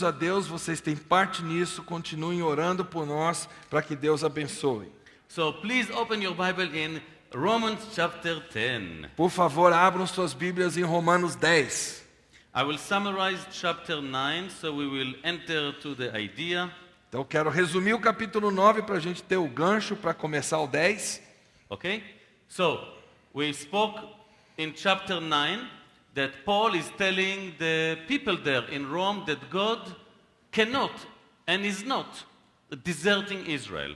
a Deus, vocês têm parte nisso, continuem orando por nós para que Deus abençoe. So please open your Bible in Romans chapter 10. Por favor, abram suas Bíblias em Romanos 10. I will summarize chapter 9, so we will enter to the idea. Então, eu quero resumir o capítulo 9 para a gente ter o gancho para começar o 10. Okay? So, we spoke in chapter 9 that Paul is telling the people there in Rome that God cannot and is not deserting Israel.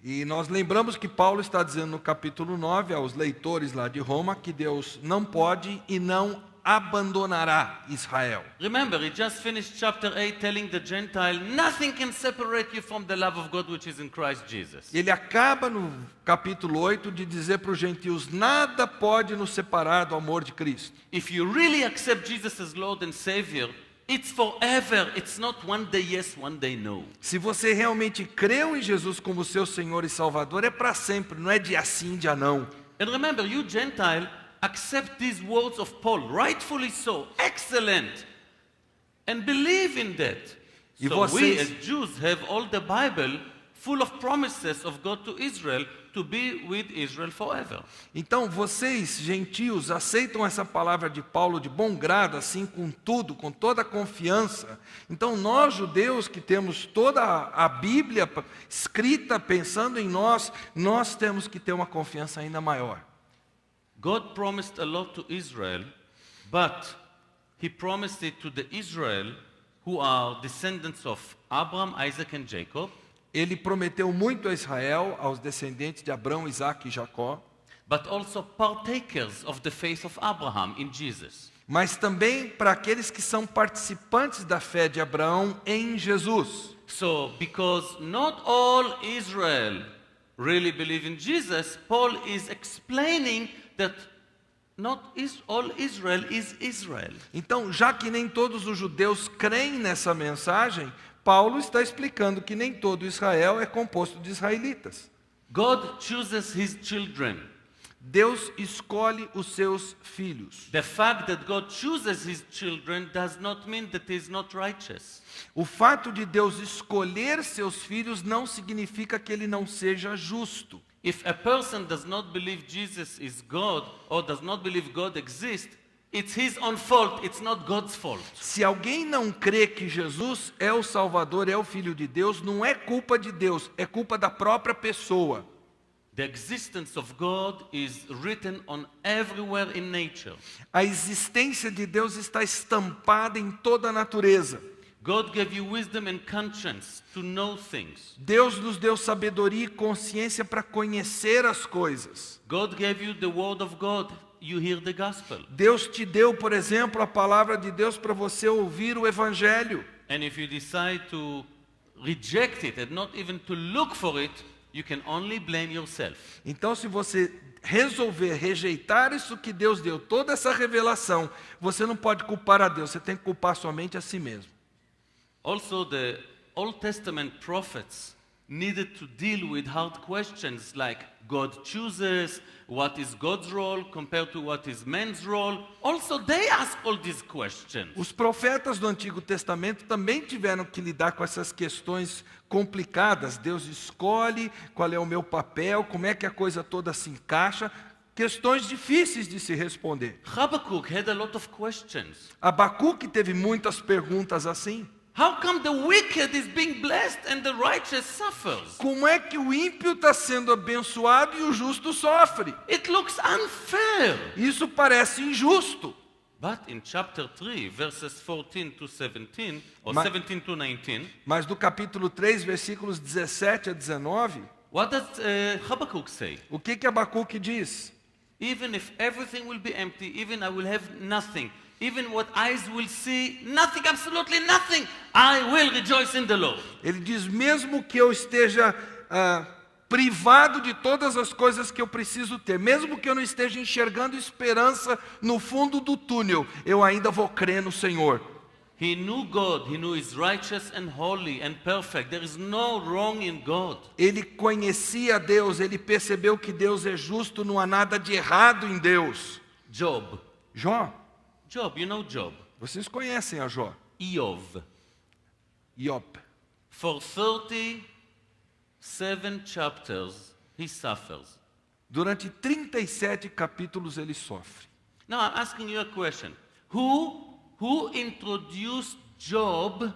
E nós lembramos que Paulo está dizendo no capítulo 9 aos leitores lá de Roma que Deus não pode e não abandonará Israel. Remember, he just finished chapter 8 telling the Gentile, nothing can separate you from the love of God which is in Christ Jesus. Ele acaba no capítulo 8 de dizer para os gentios, nada pode nos separar do amor de Cristo. If you really accept Jesus as Lord and Savior, it's forever. It's not one day yes, one day no. Se você realmente creu em Jesus como seu Senhor e Salvador, é para sempre, não é dia sim, dia não. And remember, you Gentile, accept these words of Paul, rightfully so, excellent, and believe in that. E So we vocês- as Jews have all the Bible full of promises of God to Israel to be with Israel forever. Então, vocês, gentios, aceitam essa palavra de Paulo de bom grado, assim, com tudo, com toda a confiança. Então, nós, judeus, que temos toda a Bíblia escrita pensando em nós temos que ter uma confiança ainda maior. God promised a lot to Israel, but he promised it to the Israel who are descendants of Abraham, Isaac and Jacob, Ele prometeu muito a Israel, aos descendentes de Abraão, Isaque e Jacó, but also partakers of the faith of Abraham in Jesus. mas também para aqueles que são participantes da fé de Abraão em Jesus. So, because not all Israel really believe in Jesus, Paul is explaining that not all Israel is Israel. Então, já que nem todos os judeus creem nessa mensagem, Paulo está explicando que nem todo Israel é composto de israelitas. God chooses his children. Deus escolhe os seus filhos. The fact that God chooses his children does not mean that he is not righteous. O fato de Deus escolher seus filhos não significa que ele não seja justo. If a person does not believe Jesus is God or does not believe God exists, it's his own fault, it's not God's fault. Se alguém não crê que Jesus é o Salvador, é o Filho de Deus, não é culpa de Deus, é culpa da própria pessoa. The existence of God is written on everywhere in nature. A existência de Deus está estampada em toda a natureza. God gave you wisdom and conscience to know things. Deus nos deu sabedoria e consciência para conhecer as coisas. God gave you the word of God. You hear the gospel. Deus te deu, por exemplo, a palavra de Deus para você ouvir o Evangelho. And if you decide to reject it and not even to look for it, you can only blame yourself. Então, se você resolver rejeitar isso que Deus deu, toda essa revelação, você não pode culpar a Deus, você tem que culpar somente a si mesmo. Also, the Old Testament prophets needed to deal with hard questions like God chooses, what is God's role compared to what is man's role. Also, they ask all these questions. Os profetas do Antigo Testamento também tiveram que lidar com essas questões complicadas. Deus escolhe qual é o meu papel, como é que a coisa toda se encaixa. Questões difíceis de se responder. Habakkuk had a lot of questions. Abacuque teve muitas perguntas assim. How come the wicked is being blessed and the righteous suffers? Como é que o ímpio está sendo abençoado e o justo sofre? It looks unfair. Isso parece injusto. But in chapter 3, verses 14 to 17, or Ma- 17 to 19, Mas do capítulo 3, versículos 17 a 19, what does Habakkuk say? o que Abacuque diz? Even if everything will be empty, even I will have nothing, even what eyes will see, nothing, absolutely nothing, I will rejoice in the Lord. Ele diz, mesmo que eu esteja privado de todas as coisas que eu preciso ter, mesmo que eu não esteja enxergando esperança no fundo do túnel, eu ainda vou crer no Senhor. He knew God, he knew He's righteous and holy and perfect. There is no wrong in God. Ele conhecia Deus, ele percebeu que Deus é justo, não há nada de errado em Deus. Job, Jó, you know Job. vocês conhecem a Jó. Eov. Job. For 37 chapters, he suffers. Durante 37 capítulos ele sofre. Now I'm asking you a question. Who introduced Job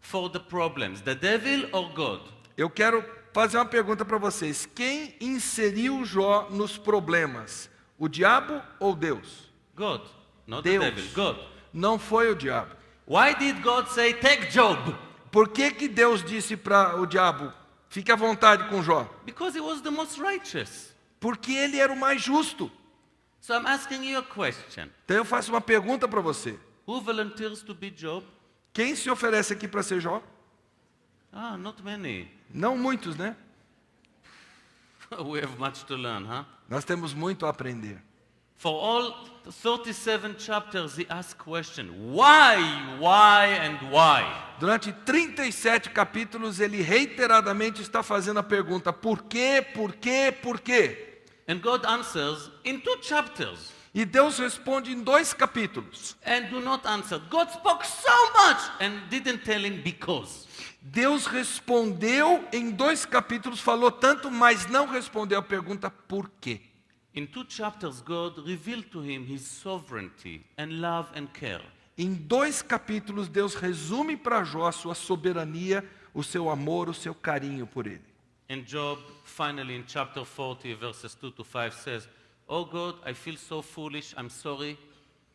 for the problems? The devil or God? Eu quero fazer uma pergunta para vocês. Quem inseriu Jó nos problemas? O diabo ou Deus? God, not Deus. the devil. God. Não foi o diabo. Why did God say, take Job? Por que Deus disse para o diabo, fique à vontade com Jó? Because he was the most righteous. Porque ele era o mais justo. So I'm asking you a question. Então eu faço uma pergunta para você. Who volunteers to be Job? Quem se oferece aqui para ser Jó? Not many. Não muitos, né? We have much to learn, huh? Nós temos muito a aprender. For all 37 chapters, he asks question. Why, and why? Durante 37 capítulos, ele reiteradamente está fazendo a pergunta: por quê, por quê, por quê? And God answers in 2 chapters. E Deus responde em 2 capítulos. And do not answer. God spoke so much and didn't tell him because. Deus respondeu em 2 capítulos, falou tanto, mas não respondeu a pergunta por quê. In 2 chapters, God revealed to him his sovereignty and love and care. Em 2 capítulos, Deus resume para Jó a sua soberania, o seu amor, o seu carinho por ele. And Job, finally in chapter 40, verses 2 to 5 says, Oh God, I feel so foolish, I'm sorry,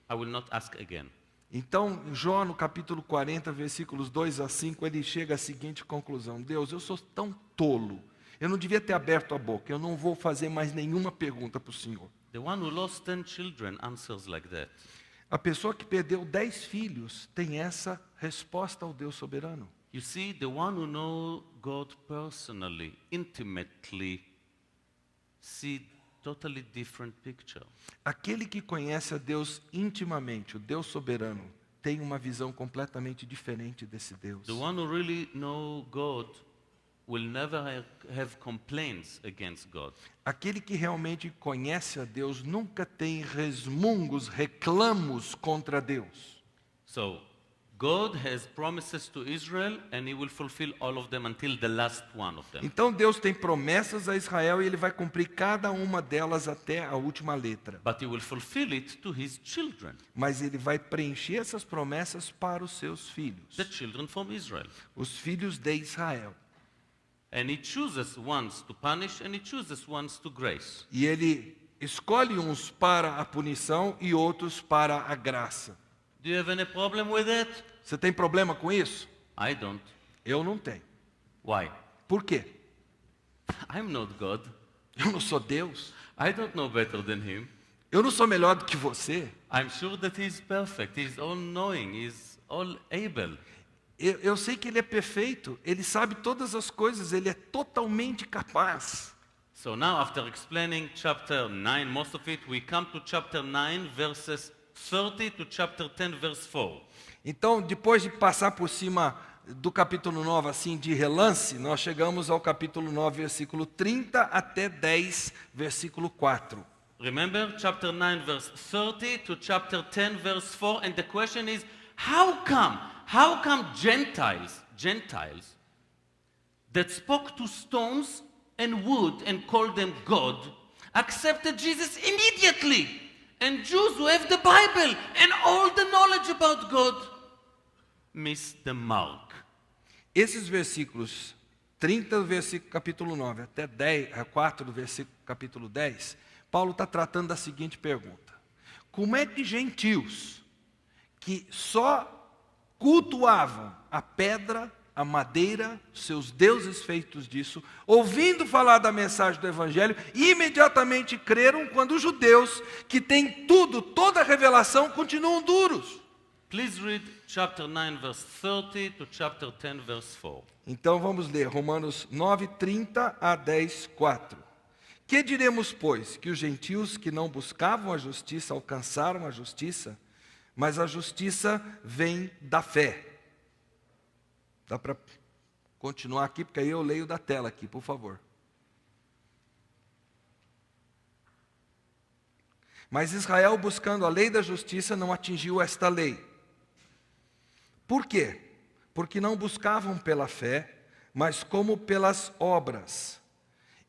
I will not ask again. Então, Jó, no capítulo 40, versículos 2 a 5, ele chega à seguinte conclusão: Deus, eu sou tão tolo, eu não devia ter aberto a boca, eu não vou fazer mais nenhuma pergunta para o Senhor. The one who lost 10 children answers like that. A pessoa que perdeu 10 filhos tem essa resposta ao Deus soberano. You see, the one who knows God personally, intimately, see totally different picture. Aquele que conhece a Deus intimamente, o Deus soberano, tem uma visão completamente diferente desse Deus. The one who really know God will never have complaints against God. Aquele que realmente conhece a Deus nunca tem resmungos, reclamos contra Deus. So, God has promises to Israel and he will fulfill all of them until the last one of them. Então Deus tem promessas a Israel e ele vai cumprir cada uma delas até a última letra. But he will fulfill it to his children, Mas ele vai preencher essas promessas para os seus filhos, the children from Israel. os filhos de Israel. And he chooses ones to punish and he chooses ones to grace. E ele escolhe uns para a punição e outros para a graça. Do you have any problem with it? Você tem problema com isso? I don't. Eu não tenho. Why? Por quê? I'm not God. Eu não sou Deus. I don't know better than him. Eu não sou melhor do que você. I'm sure that he's perfect. He's all-knowing. He's all-able. Eu sei que ele é perfeito. Ele sabe todas as coisas. Ele é totalmente capaz. So now, after explaining chapter 9, most of it, we come to chapter 9, verses 30 to chapter 10, verse 4. Então, depois de passar por cima do capítulo 9, assim, de relance, nós chegamos ao capítulo 9, versículo 30 até 10, versículo 4. Remember chapter 9, verse 30 to chapter 10, verse 4, and the question is, how come Gentiles that spoke to stones and wood and called them God accepted Jesus immediately? And Jews who have the Bible and all the knowledge about God miss the mark. Esses versículos 30 do versículo capítulo 9 até 4 do versículo capítulo 10, Paulo está tratando da seguinte pergunta: como é que gentios que só cultuavam a pedra, a madeira, seus deuses feitos disso, ouvindo falar da mensagem do Evangelho, imediatamente creram, quando os judeus, que têm tudo, toda a revelação, continuam duros? Please read chapter 9, verse 30 to chapter 10, verse 4. Então vamos ler Romanos 9, 30 a 10, 4. Que diremos, pois? Que os gentios que não buscavam a justiça alcançaram a justiça, mas a justiça vem da fé. Dá para continuar aqui, porque aí eu leio da tela aqui, por favor. Mas Israel, buscando a lei da justiça, não atingiu esta lei. Por quê? porque não buscavam pela fé, mas como pelas obras,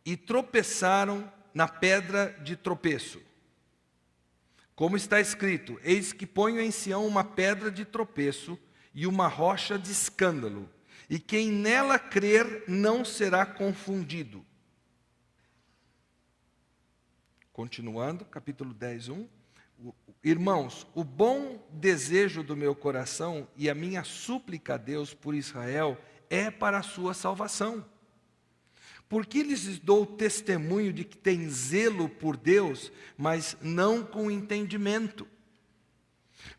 e tropeçaram na pedra de tropeço. Como está escrito: eis que ponho em Sião uma pedra de tropeço e uma rocha de escândalo, e quem nela crer não será confundido. Continuando, capítulo 10, 1. Irmãos, o bom desejo do meu coração e a minha súplica a Deus por Israel é para a sua salvação. Porque lhes dou testemunho de que tem zelo por Deus, mas não com entendimento.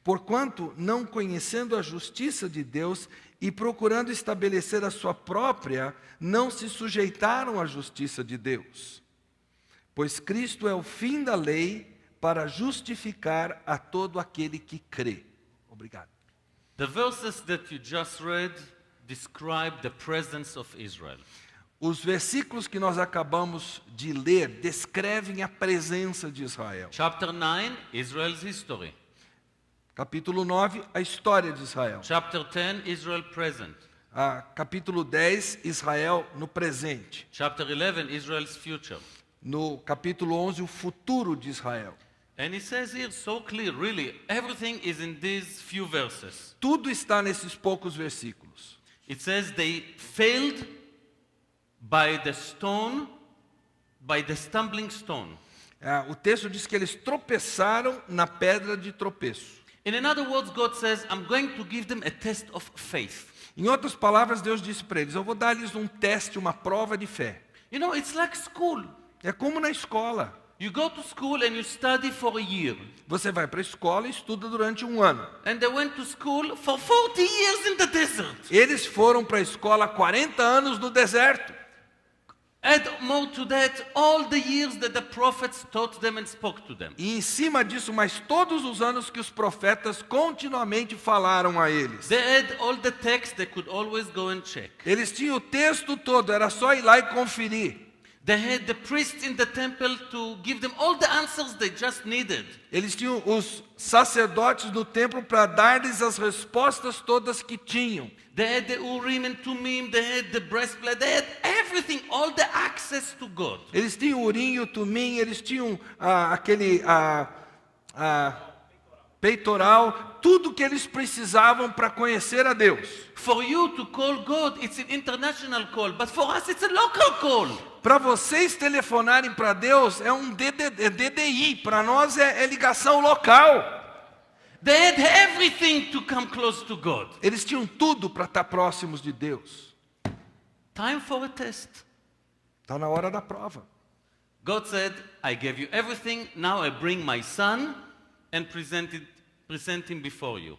Porquanto, não conhecendo a justiça de Deus e procurando estabelecer a sua própria, não se sujeitaram à justiça de Deus. Pois Cristo é o fim da lei para justificar a todo aquele que crê. Obrigado. The verses that you just read describe the presence of Israel. Os versículos que nós acabamos de ler descrevem a presença de Israel. Chapter 9, Israel's history. Capítulo 9, a história de Israel. Chapter 10, Israel present. Capítulo 10, Israel no presente. Chapter 11, Israel's future. No capítulo 11, o futuro de Israel. And he says here so clear, really, everything is in these few verses. Tudo está nesses poucos versículos. It says they failed by the stone, by the stumbling stone. O texto diz que eles tropeçaram na pedra de tropeço. In other words, God says, I'm going to give them a test of faith. Em outras palavras, Deus disse para eles: eu vou dar-lhes um teste, uma prova de fé. You know, it's like school. É como na escola. You go to school and you study for a year. Você vai para a escola e estuda durante um ano. And they went to school for 40 years in the desert. Eles foram para a escola há 40 anos no deserto. Add more to that, all the years that the prophets taught them and spoke to them. E em cima disso, mais todos os anos que os profetas continuamente falaram a eles. They had all the text, they could always go and check. Eles tinham o texto todo, era só ir lá e conferir. They had the priests in the temple to give them all the answers they just needed. Eles tinham os sacerdotes no templo para dar-lhes as respostas todas que tinham. They had the Urim and Tumim, they had the breastplate, they had everything, all the access to God. Eles tinham o Urim e o Tumim, eles tinham peitoral, tudo que eles precisavam para conhecer a Deus. For you to call God, it's an international call, but for us it's a local call. Para vocês telefonarem para Deus é um DDI, para nós é ligação local. They had everything to come close to God. Eles tinham tudo para estar próximos de Deus. Time for a test. Está na hora da prova. God said, I gave you everything, now I bring my son and present him before you.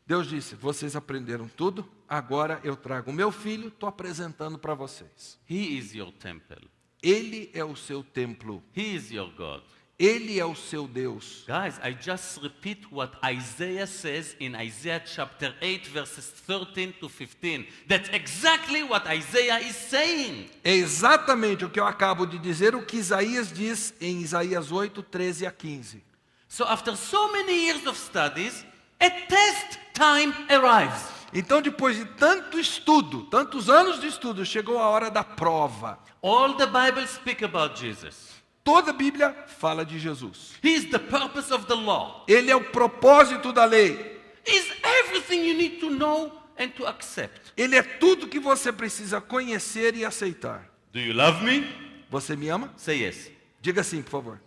Deus disse: vocês aprenderam tudo, agora eu trago o meu filho, estou apresentando para vocês. He is your temple. Ele é o seu templo. He is your God. Ele é o seu Deus. Guys, I just repeat what Isaiah says in Isaiah chapter 8, verses 13 to 15. That's exactly what Isaiah is saying. É exatamente o que eu acabo de dizer, o que Isaías diz em Isaías 8, 13 a 15. So after so many years of studies, a test time arrives. Então, depois de tanto estudo, tantos anos de estudo, chegou a hora da prova. All the Bible speak about Jesus. Toda a Bíblia fala de Jesus. He is the purpose of the law. Ele é o propósito da lei. Is everything you need to know and to accept. Ele é tudo que você precisa conhecer e aceitar. Do you love me? Você me ama? Say yes. Diga sim, por favor.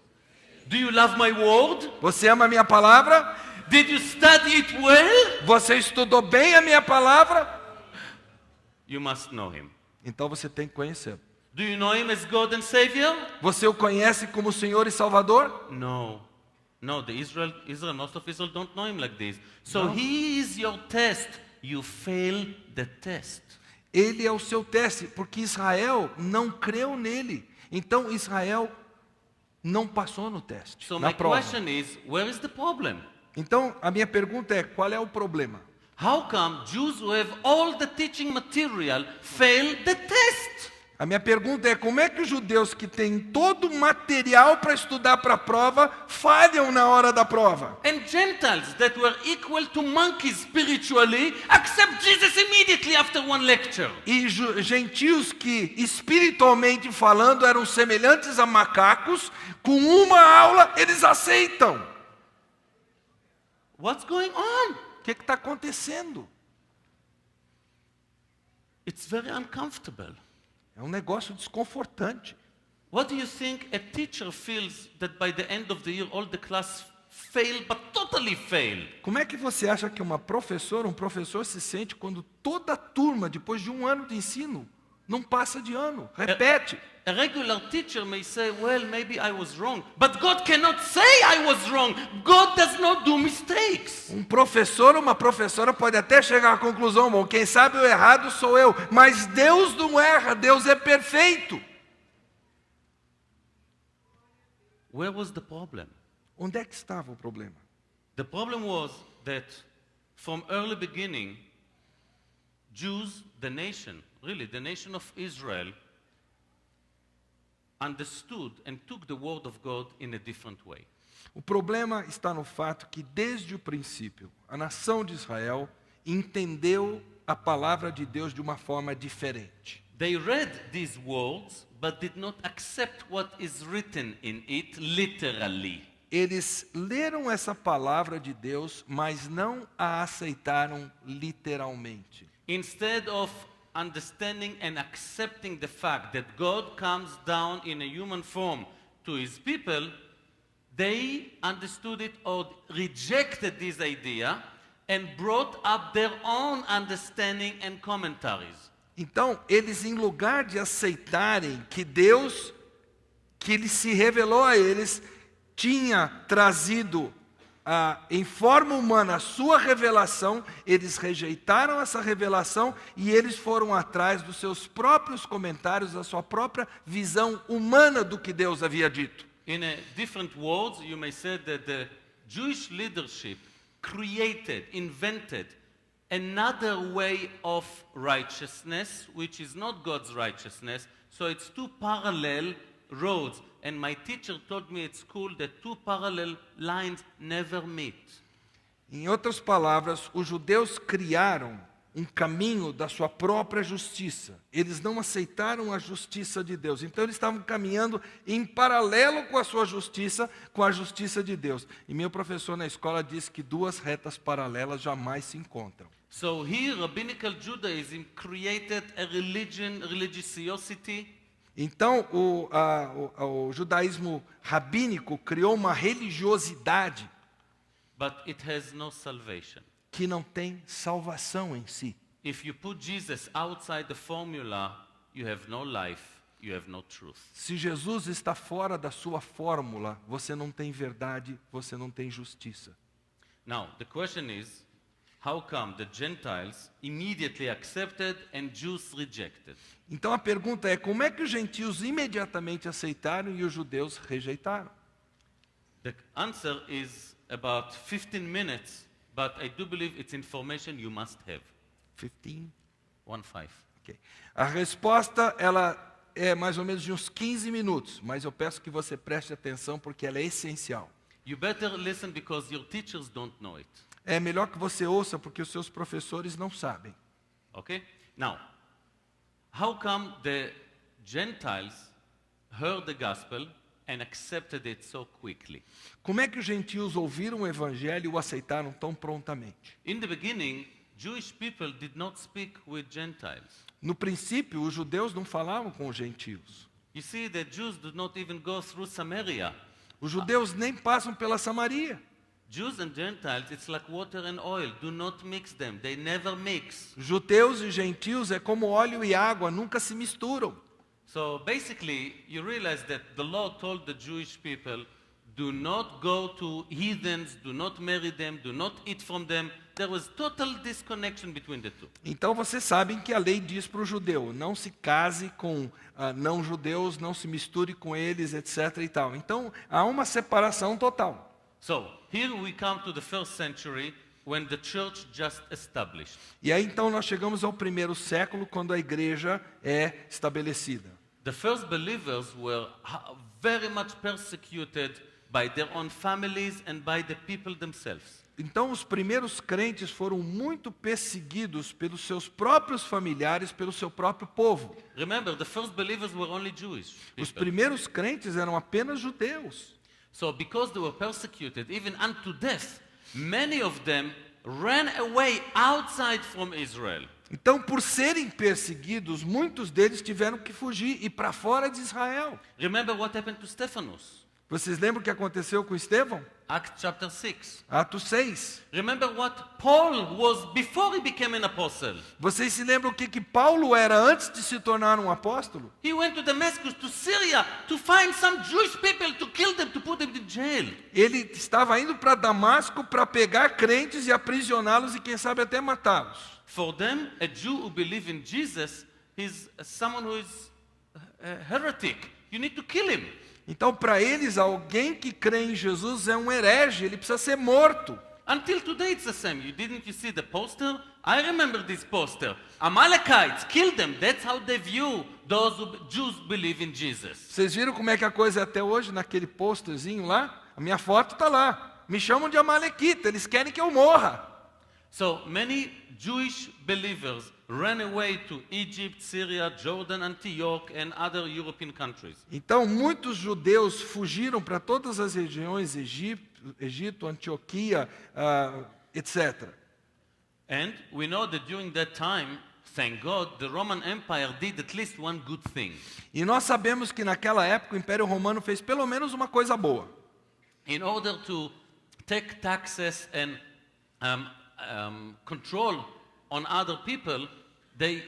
Do you love my word? Você ama a minha palavra? Did you study it well? Você estudou bem a minha palavra? You must know him. Então você tem que conhecer. Do you know him as God and Savior? Você o conhece como Senhor e Salvador? No. No, most of Israel don't know him like this. So No. he is your test. You fail the test. Ele é o seu teste, porque Israel não creu nele. Então Israel não passou no teste, So na my prova. question is, where is the problem? Então a minha pergunta é: qual é o problema? How come Jews who have all the teaching material fail the test? A minha pergunta é, como é que os judeus que têm todo o material para estudar para a prova, falham na hora da prova? And Gentiles that were equal to monkeys spiritually accept Jesus immediately after one lecture. E gentios que, espiritualmente falando, eram semelhantes a macacos, com uma aula, eles aceitam. What's going on? O que está acontecendo? It's very uncomfortable. É um negócio desconfortante. What do you think a teacher feels that by the end of the year all the class fail, but totally fail? Como é que você acha que um professor se sente quando toda a turma, depois de um ano de ensino, não passa de ano, repete? A regular teacher may say, well, maybe I was wrong. But God cannot say I was wrong. God does not do mistakes. Um professor ou uma professora pode até chegar à conclusão, bom, quem sabe o errado sou eu, mas Deus não erra, Deus é perfeito. Where was the problem? Onde é que estava o problema? The problem was that from early beginning, Jews, the nation of Israel, understood and took the word of God in a different way. O problema está no fato que, desde o princípio, a nação de Israel entendeu a palavra de Deus de uma forma diferente. They read these words, but did not accept what is written in it literally. Eles leram essa palavra de Deus, mas não a aceitaram literalmente. Instead of understanding and accepting the fact that God comes down in a human form to his people, they understood it or rejected this idea and brought up their own understanding and commentaries. Então, eles, em lugar de aceitarem que Deus, que ele se revelou a eles, tinha trazido em forma humana a sua revelação, eles rejeitaram essa revelação e eles foram atrás dos seus próprios comentários, da sua própria visão humana do que Deus havia dito. In different words, you may say that the Jewish leadership created, invented another way of righteousness, which is not God's righteousness, so it's two parallel roads. And my teacher told me at school that two parallel lines never meet. Em outras palavras, os judeus criaram um caminho da sua própria justiça. Eles não aceitaram a justiça de Deus. Então eles estavam caminhando em paralelo com a sua justiça, com a justiça de Deus. E meu professor na escola disse que duas retas paralelas jamais se encontram. So here, Rabbinical Judaism created a religiosity. Então, o judaísmo rabínico criou uma religiosidade But it has no salvation. que não tem salvação em si. If you put Jesus outside the formula, you have no life, you have no truth. Se Jesus está fora da sua fórmula, você não tem verdade, você não tem justiça. Now, the question is, how come the Gentiles immediately accepted and Jews rejected? Então a pergunta é, como é que os gentios imediatamente aceitaram e os judeus rejeitaram? The answer is about 15 minutes, but I do believe it's information you must have. 15? 1-5. Okay. A resposta ela é mais ou menos de uns 15 minutos, mas eu peço que você preste atenção porque ela é essencial. You better listen because your teachers don't know it. É melhor que você ouça porque os seus professores não sabem. Okay? Now, how come the Gentiles heard the gospel and accepted it so quickly? Como é que os gentios ouviram o evangelho e o aceitaram tão prontamente? In the beginning, Jewish people did not speak with Gentiles. No princípio, os judeus não falavam com os gentios. You see, the Jews did not even go through Samaria. Os judeus nem passam pela Samaria. Jews and Gentiles, it's like water and oil. Do not mix them. They never mix. Judeus e gentios é como óleo e água, nunca se misturam. So basically, you realize that the law told the Jewish people, do not go to heathens, do not marry them, do not eat from them. There was total disconnection between the two. Então vocês sabem que a lei diz para o judeu, não se case com não-judeus, não se misture com eles, etc. e tal. Então há uma separação total. So here we come to the first century when the church just established. E aí então nós chegamos ao primeiro século, quando a igreja é estabelecida. the first believers were very much persecuted by their own families and by the people themselves. Então os primeiros crentes foram muito perseguidos pelos seus próprios familiares, pelo seu próprio povo. Remember, the first believers were only Jewish Os people. primeiros crentes eram apenas judeus. So because they were persecuted even unto death, many of them ran away outside from Israel. Então, por serem perseguidos, muitos deles tiveram que fugir e para fora de Israel. Remember what happened to Stephanus? Vocês lembram o que aconteceu com Estevão? Acts chapter 6. Atos 6. Remember what Paul was before he became an apostle? Vocês se lembram o que Paulo era antes de se tornar um apóstolo? He went to Damascus, to Syria, to find some Jewish people, to kill them, to put them in jail. Ele estava indo para Damasco para pegar crentes e aprisioná-los e quem sabe até matá-los. For them, a Jew who believes in Jesus is someone who is a heretic. You need to kill him. Então, para eles, alguém que crê em Jesus é um herege, ele precisa ser morto. Until today it's the same. You see the poster? I remember this poster. Amalekites, kill them. That's how they view those who Jews believe in Jesus. Vocês viram como é que a coisa é até hoje, naquele posterzinho lá? A minha foto está lá. Me chamam de amalequita, eles querem que eu morra. So many Jewish believers ran away to Egypt, Syria, Jordan, Antioch, and other European countries. Então, muitos judeus fugiram para todas as regiões, Egito, Antioquia, etc. And we know that during that time, thank God, the Roman Empire did at least one good thing. E nós sabemos que naquela época o Império Romano fez pelo menos uma coisa boa. In order to take taxes and control on other people, they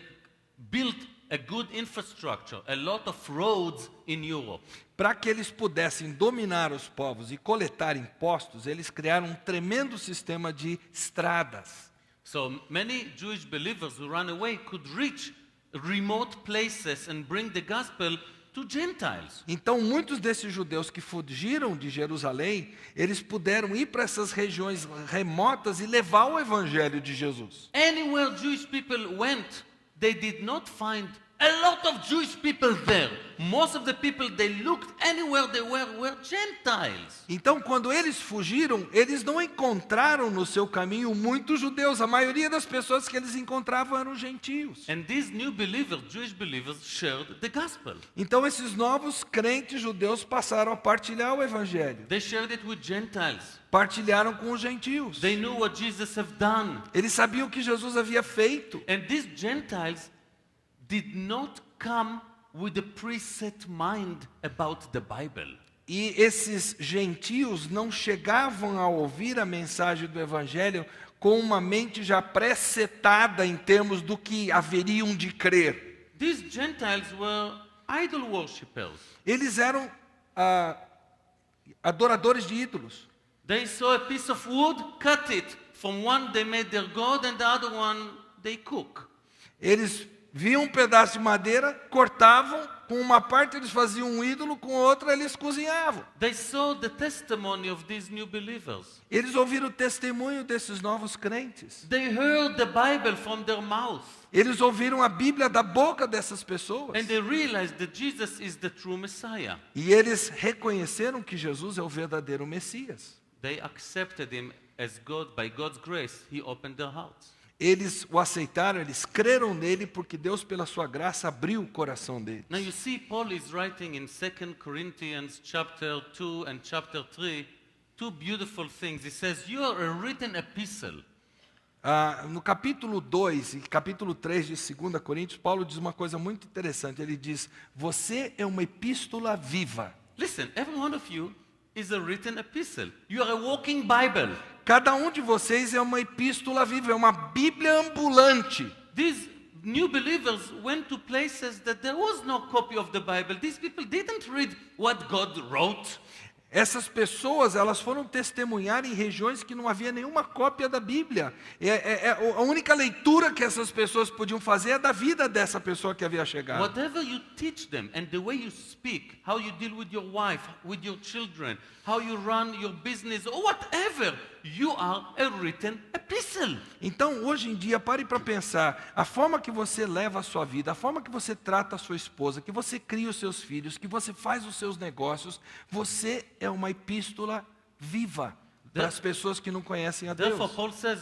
built a good infrastructure, a lot of roads in Europe. Para que eles pudessem dominar os povos e coletar impostos, eles criaram um tremendo sistema de estradas. So many Jewish believers who ran away could reach remote places and bring the gospel to Gentiles. Então, muitos desses judeus que fugiram de Jerusalém, eles puderam ir para essas regiões remotas e levar o evangelho de Jesus. Anywhere Jewish people went, they did not find a lot of Jewish people there. Most of the people they looked anywhere they were Gentiles. Então, quando eles fugiram, eles não encontraram no seu caminho muitos judeus. A maioria das pessoas que eles encontravam eram gentios. And these new believers, Jewish believers, shared the gospel. Então, esses novos crentes judeus passaram a partilhar o evangelho. They shared it with Gentiles. Partilharam com os gentios. They knew what Jesus have done. Eles sabiam o que Jesus havia feito. And these Gentiles did not come with a preset mind about the Bible. E esses gentios não chegavam a ouvir a mensagem do evangelho com uma mente já pré-setada em termos do que haveriam de crer. These Gentiles were idol worshippers. Eles eram adoradores de ídolos. They saw a piece of wood, cut it. From one they made their god and the other one they cook. Eles viam um pedaço de madeira, cortavam, com uma parte eles faziam um ídolo, com outra eles cozinhavam. They saw the testimony of these new believers. Eles ouviram o testemunho desses novos crentes. They heard the Bible from their mouth. Eles ouviram a Bíblia da boca dessas pessoas. And they realized that Jesus is the true Messiah. E eles reconheceram que Jesus é o verdadeiro Messias. They accepted him as God. By God's grace, he opened their hearts. Eles o aceitaram, eles creram nele porque Deus, pela sua graça, abriu o coração deles. Now you see, Paul is writing in 2 Corinthians chapter 2 and chapter 3 two beautiful things. He says, you are a written epistle. No capítulo 2 e capítulo 3 de 2 Coríntios, Paulo diz uma coisa muito interessante. Ele diz, você é uma epístola viva. Listen, every one of you is a written epistle. You are a walking Bible. Cada um de vocês é uma epístola viva, é uma Bíblia ambulante. These new believers went to places that there was no copy of the Bible. These people didn't read what God wrote. Essas pessoas, elas foram testemunhar em regiões que não havia nenhuma cópia da Bíblia. A única leitura que essas pessoas podiam fazer é da vida dessa pessoa que havia chegado. Whatever you teach them and the way you speak, how you deal with your wife, with your children, how you run your business, or whatever, you are a written epistle. Então, hoje em dia, pare para pensar, a forma que você leva a sua vida, a forma que você trata a sua esposa, que você cria os seus filhos, que você faz os seus negócios, você é uma epístola viva para as pessoas que não conhecem a Deus. Therefore, Paul says,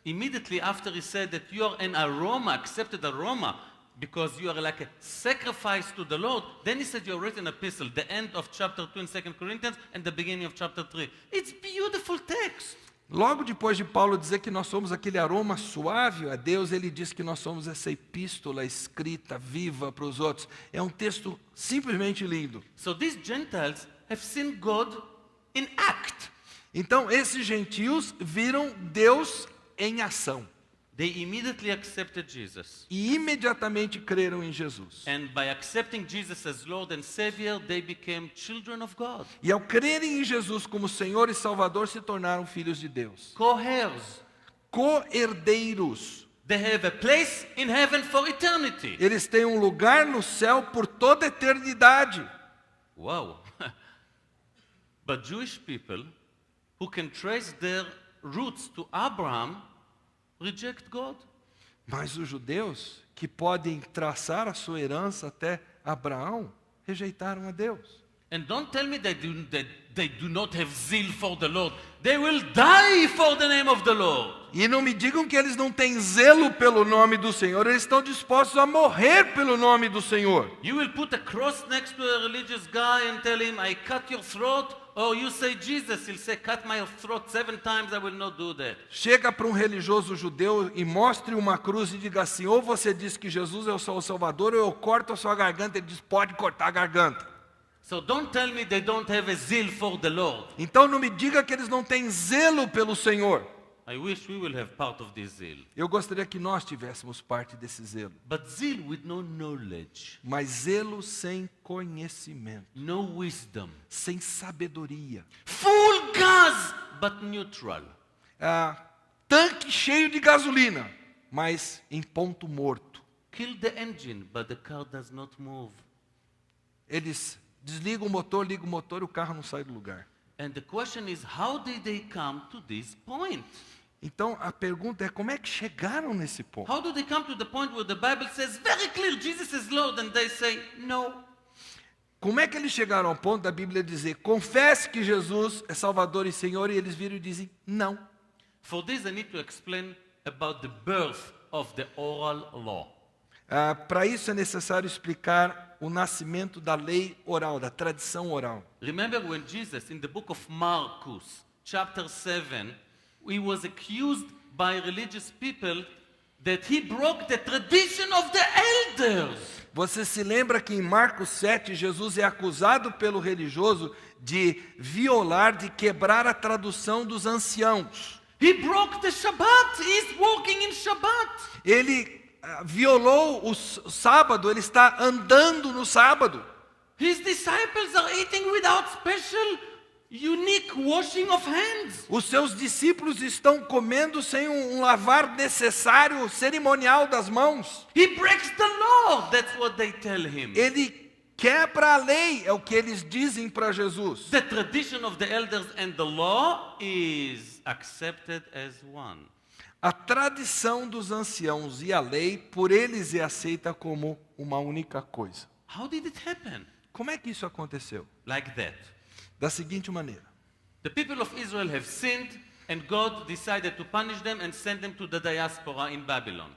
immediately after he said that you are an aroma, accepted aroma, because you are like a sacrifice to the Lord, then he said you are written epistle, the end of chapter 2 in 2 Corinthians and the beginning of chapter 3. It's beautiful text. Logo depois de Paulo dizer que nós somos aquele aroma suave a Deus, ele diz que nós somos essa epístola escrita, viva para os outros. É um texto simplesmente lindo. So these Gentiles have seen God in act. Então, esses gentios viram Deus em ação. They immediately accepted Jesus. E imediatamente creram em Jesus. And by accepting Jesus as Lord and Savior, they became children of God. E ao crerem em Jesus como Senhor e Salvador, se tornaram filhos de Deus. Co-heirs. Co-herdeiros. They have a place in heaven for eternity. Eles têm um lugar no céu por toda a eternidade. Wow. But Jewish people who can trace their roots to Abraham reject God. Mas os judeus, que podem traçar a sua herança até Abraão, rejeitaram a Deus. And don't tell me that they do not have zeal for the Lord. They will die for the name of the Lord. E não me digam que eles não têm zelo pelo nome do Senhor, eles estão dispostos a morrer pelo nome do Senhor. You will put a cross next to a religious guy and tell him, I cut your throat. Or you say Jesus, he'll say, cut my throat 7 times, I will not do that. Chega para um religioso judeu e mostre uma cruz e diga assim, ou você diz que Jesus é o seu Salvador, ou eu corto a sua garganta. Ele diz, pode cortar a garganta. So don't tell me they don't have a zeal for the Lord. Então não me diga que eles não têm zelo pelo Senhor. I wish we will have part of this zeal. Eu gostaria que nós tivéssemos parte desse zelo. But zeal with no knowledge, Mas zelo sem conhecimento, no wisdom, sem sabedoria. full gas but neutral. Tanque cheio de gasolina, mas em ponto morto. Kill the engine, but the car does not move. Eles desligam o motor, ligam o motor e o carro não sai do lugar. And the question is, how did they come to this point? Então a pergunta é, como é que chegaram nesse ponto? How do they come to the point where the Bible says very clear Jesus is Lord and they say no? Como é que eles chegaram ao ponto da Bíblia dizer, confesse que Jesus é Salvador e Senhor, e eles viram e dizem, não. For this I need to explain about the birth of the oral law. Para isso é necessário explicar o nascimento da lei oral, da tradição oral. Remember when Jesus, in the book of Marcus, chapter 7, he was accused by religious people that he broke the tradition of the elders. Você se lembra que em Marcos 7, Jesus é acusado pelo religioso de violar, de quebrar a tradução dos anciãos. He broke the Shabbat. He's walking in Shabbat. Ele violou o sábado, ele está andando no sábado. His disciples are eating without special, unique washing of hands. Os seus discípulos estão comendo sem um lavar necessário, cerimonial das mãos. He breaks the law. That's what they tell him. Ele quebra a lei, é o que eles dizem para Jesus. The tradition of the elders and the law is accepted as one. A tradição dos anciãos e a lei, por eles é aceita como uma única coisa. How did it happen? Como é que isso aconteceu? Like that. Da seguinte maneira. The people of Israel have sinned and God decided to punish them and send them to the diaspora in Babylon.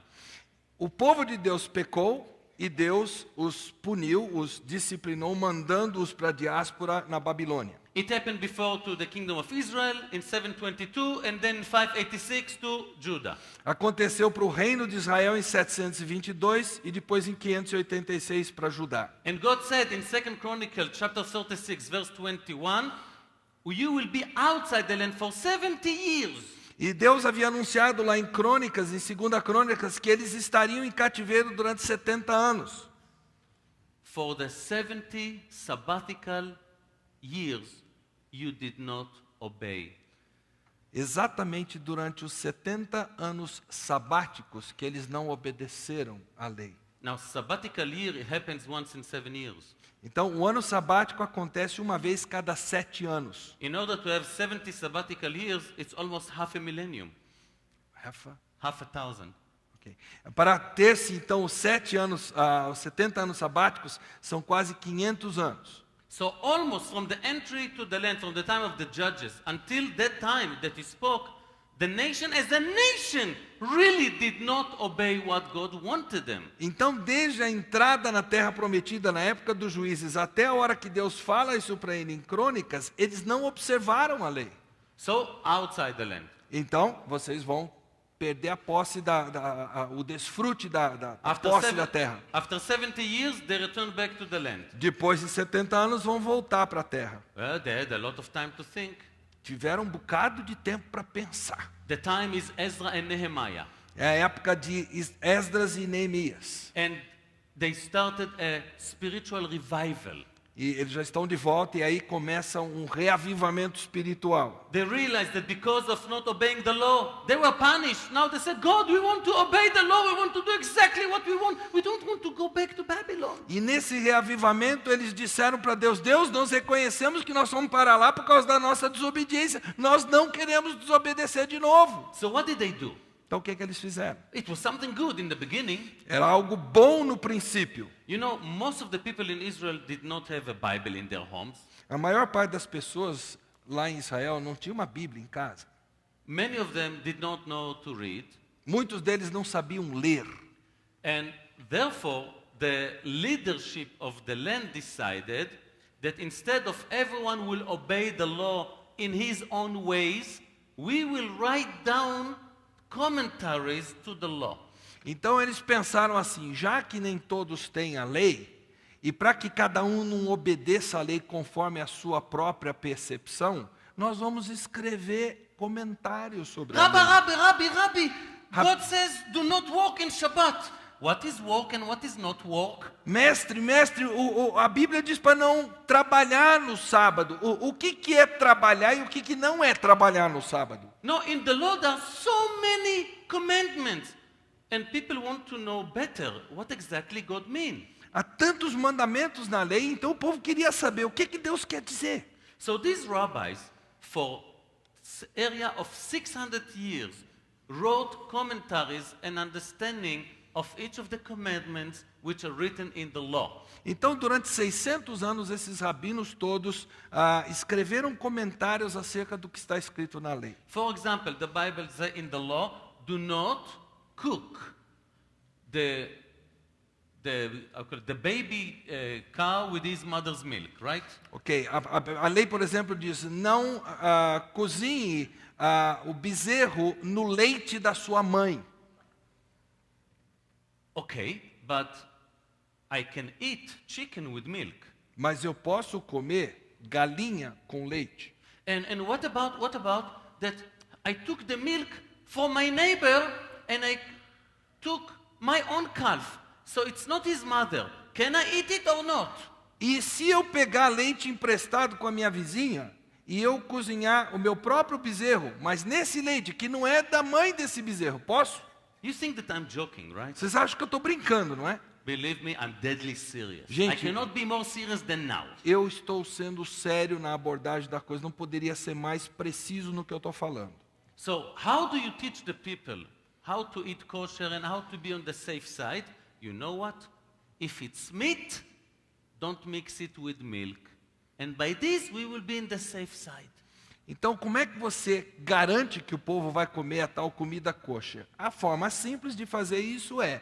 O povo de Deus pecou e Deus os puniu, os disciplinou, mandando-os para a diáspora na Babilônia. It happened before to the kingdom of Israel in 722 and then in 586 to Judah. Aconteceu para o reino de Israel em 722 e depois em 586 para Judá. And God said in 2 Chronicles chapter 36 verse 21, you will be outside the land for 70 years. E Deus havia anunciado lá em Crônicas, em 2 Crônicas, que eles estariam em cativeiro durante 70 anos. For the 70 sabbatical years you did not obey. Exatamente durante os 70 anos sabáticos que eles não obedeceram à lei. Now, sabbatical year it happens once in 7 years. Então, o ano sabático acontece uma vez cada 7 anos. In order to have 70 sabbatical years, it's almost half a millennium, Rafa? half a thousand. Ok. Para ter-se, então, os 70 anos sabáticos, são quase 500 anos. So almost from the entry to the land, from the time of the judges, until that time that he spoke, the nation as a nation really did not obey what God wanted them. Então, desde a entrada na terra prometida, na época dos juízes, até a hora que Deus fala isso para ele em Crônicas, eles não observaram a lei. So outside the land. Então, vocês vão perder a posse, o desfrute da After, posse da terra. after 70 years, they returned back to the land. Depois de 70 anos, vão voltar para a terra. Well, they had a lot of time to think. Tiveram um bocado de tempo para pensar. The time is Ezra and Nehemiah. É a época de Esdras e Neemias. And they started a spiritual revival. E eles já estão de volta e aí começa um reavivamento espiritual. They realized that because of not obeying the law, they were punished. Now they said, God, we want to obey the law. We want to do exactly what we want. We don't want to go back to Babylon. E nesse reavivamento eles disseram para Deus, Deus, nós reconhecemos que nós fomos para lá por causa da nossa desobediência. Nós não queremos desobedecer de novo. So what did they do? Então o que eles fizeram? It was something good in the beginning. Era algo bom no princípio. You know, most of the people in Israel did not have a Bible in their homes. A maior parte das pessoas lá em Israel não tinha uma Bíblia em casa. Many of them did not know to read. Muitos deles não sabiam ler. And therefore, the leadership of the land decided that instead of everyone will obey the law in his own ways, we will write down commentaries to the law. Então eles pensaram assim, já que nem todos têm a lei, e para que cada um não obedeça a lei conforme a sua própria percepção, nós vamos escrever comentários sobre a lei. Rabbi, God says do not walk in Shabbat. What is walk and what is not walk? Mestre, a Bíblia diz para não trabalhar no sábado. O que é trabalhar e o que não é trabalhar no sábado? No, in the law there are so many commandments. And people want to know better what exactly God means. Há tantos mandamentos na lei, então o povo queria saber o que Deus quer dizer. So these rabbis, for area of 600 years, wrote commentaries and understanding of each of the commandments which are written in the law. Então, durante 600 anos, esses rabinos todos escreveram comentários acerca do que está escrito na lei. For example, the Bible says in the law, do not cook the baby cow with his mother's milk, right? Ok, a lei, por exemplo, diz, não cozinhe o bezerro no leite da sua mãe. Okay, but I can eat chicken with milk. Mas eu posso comer galinha com leite. And what about that I took the milk from my neighbor and I took my own calf. So it's not his mother. Can I eat it or not? E se eu pegar leite emprestado com a minha vizinha e eu cozinhar o meu próprio bezerro, mas nesse leite que não é da mãe desse bezerro, posso? You think that I'm joking, right? Vocês acham que eu estou brincando, não é? Believe me, I'm deadly serious. Gente, I cannot be more serious than now. Eu estou sendo sério na abordagem da coisa, não poderia ser mais preciso no que eu estou falando. So, how do you teach the people how to eat kosher and how to be on the safe side? You know what? If it's meat, don't mix it with milk. And by this, we will be in the safe side. Então, como é que você garante que o povo vai comer a tal comida kosher? A forma simples de fazer isso é: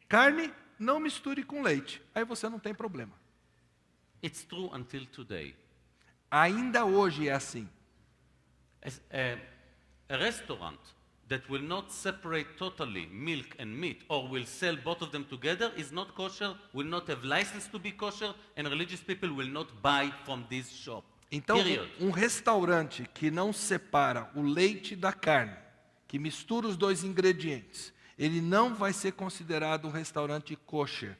carne, não misture com leite. Aí você não tem problema. It's true until today. Ainda hoje é assim. As a restaurant that will not separate totally milk and meat or will sell both of them together is not kosher, will not have license to be kosher, and religious people will not buy from this shop. Então, Period. um restaurante que não separa o leite da carne, que mistura os dois ingredientes, ele não vai ser considerado um restaurante kosher.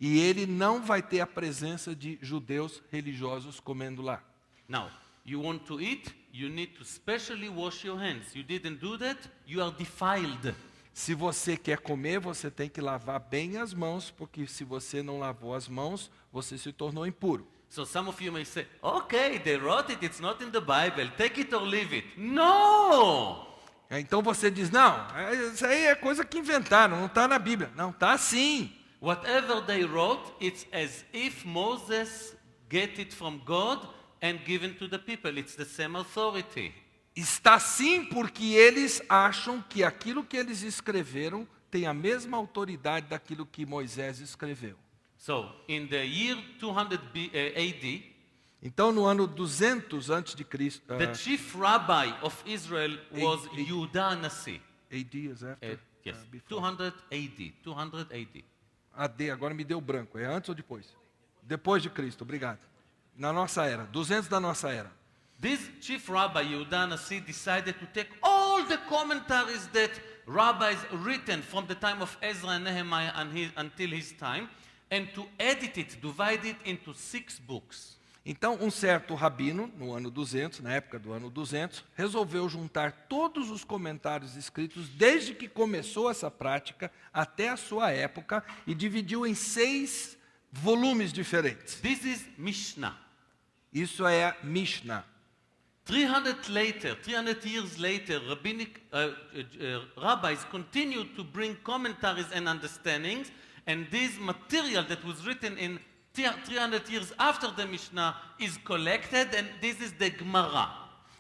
E ele não vai ter a presença de judeus religiosos comendo lá. Now, you want to eat, you need to specially wash your hands. You didn't do that, you are defiled. Se você quer comer, você tem que lavar bem as mãos, porque se você não lavou as mãos, você se tornou impuro. So some of you may say, okay, they wrote it, it's not in the Bible, take it or leave it. No! Então você diz, não, isso aí é coisa que inventaram, não está na Bíblia. Não, está sim. Whatever they wrote, it's as if Moses get it from God and given to the people. It's the same authority. Está sim porque eles acham que aquilo que eles escreveram tem a mesma autoridade daquilo que Moisés escreveu. So, in the year 200 AD, Então, no ano 200 antes de Cristo, the chief rabbi of Israel was Yehuda Nasi. AD is after, Yes, before. 200 AD. 200 AD. AD, agora me deu branco. É antes ou depois? Depois de Cristo, obrigado. Na nossa era, 200 da nossa era. This chief rabbi, Yehuda Nasi, decided to take all the commentaries that rabbis written from the time of Ezra and Nehemiah until his time, and to edit it, divide it into 6 books. Então, um certo rabino, no ano 200, na época do ano 200, resolveu juntar todos os comentários escritos desde que começou essa prática até a sua época e dividiu em 6 volumes diferentes. This is Mishnah. Isso é a Mishnah. 300 years later, rabbis continued to bring commentaries and understandings, and this material that was written in 300 years after the Mishnah is collected, and this is the Gemara.